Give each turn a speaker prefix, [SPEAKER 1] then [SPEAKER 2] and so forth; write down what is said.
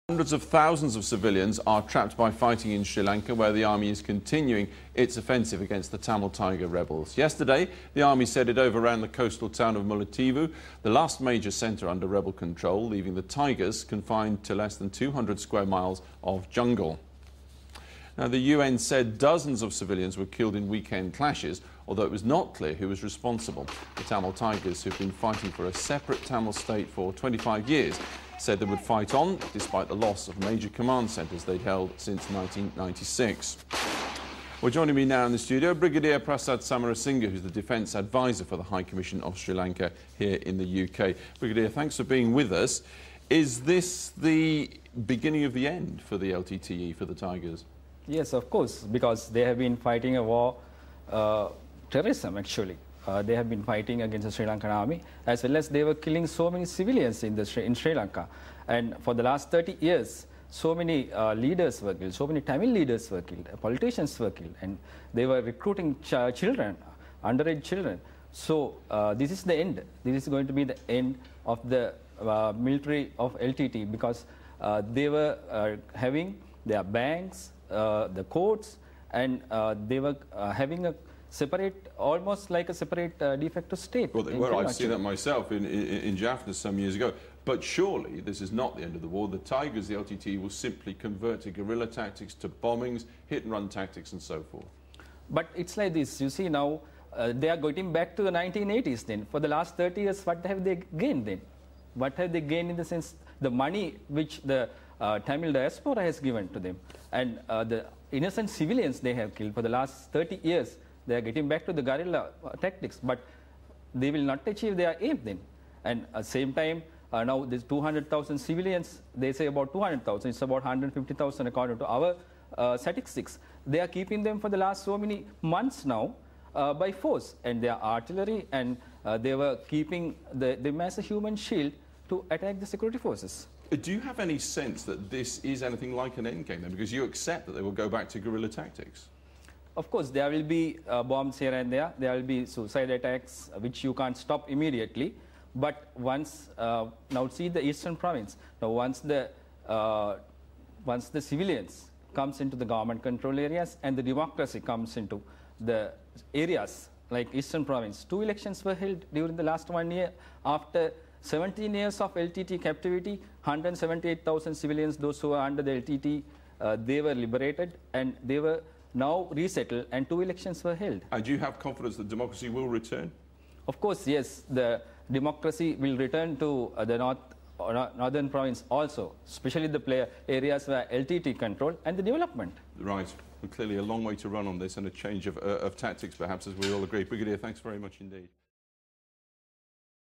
[SPEAKER 1] Hundreds of thousands of civilians are trapped by fighting in Sri Lanka, where the army is continuing its offensive against the Tamil Tiger rebels. Yesterday, the army said it overran the coastal town of Mullaitivu, the last major centre under rebel control, leaving the Tigers confined to less than 200 square miles of jungle. Now, the UN said dozens of civilians were killed in weekend clashes, although it was not clear who was responsible. The Tamil Tigers, who've been fighting for a separate Tamil state for 25 years, said they would fight on despite the loss of major command centres they'd held since 1996. Well, joining me now in the studio, Brigadier Prasad Samarasinghe, who's the Defence Advisor for the High Commission of Sri Lanka here in the UK. Brigadier, thanks for being with us. Is this the beginning of the end for the LTTE, for the Tigers?
[SPEAKER 2] Yes, of course, because they have been fighting a war, terrorism actually. They have been fighting against the Sri Lankan army, as well as they were killing so many civilians in Sri Lanka. And for the last 30 years, so many leaders were killed, so many Tamil leaders were killed, politicians were killed, and they were recruiting children, underage children. So this is the end. This is going to be the end of the military of LTT, because they were having their banks, the courts, and they were having a separate, almost like a separate de facto state.
[SPEAKER 1] Well, they were. I've seen that myself in Jaffna some years ago. But surely this is not the end of the war. The Tigers, the LTT, will simply convert to guerrilla tactics, to bombings, hit-and-run tactics, and so forth.
[SPEAKER 2] But it's like this. You see now, they are going back to the 1980s then. For the last 30 years, what have they gained then? What have they gained in the sense, the money which the Tamil diaspora has given to them, and the innocent civilians they have killed for the last 30 years, they are getting back to the guerrilla tactics, but they will not achieve their aim then. And at the same time, now there's 200,000 civilians, they say about 200,000, it's about 150,000 according to our statistics. They are keeping them for the last so many months now by force, and their artillery, and they were keeping them as a human shield to attack the security forces.
[SPEAKER 1] Do you have any sense that this is anything like an endgame then? Because you accept that they will go back to guerrilla tactics.
[SPEAKER 2] Of course, there will be bombs here and there. There will be suicide attacks, which you can't stop immediately. But once, now see the eastern province. Now, once the civilians comes into the government control areas and the democracy comes into the areas like eastern province, 2 elections were held during the last 1 year. After 17 years of LTT captivity, 178,000 civilians, those who were under the LTT, they were liberated and they were now resettled, and 2 elections were held.
[SPEAKER 1] And do you have confidence that democracy will return?
[SPEAKER 2] Of course, yes. The democracy will return to the northern province also, especially the areas where LTT control, and the development.
[SPEAKER 1] Right. Well, clearly a long way to run on this, and a change of tactics, perhaps, as we all agree. Brigadier, thanks very much indeed.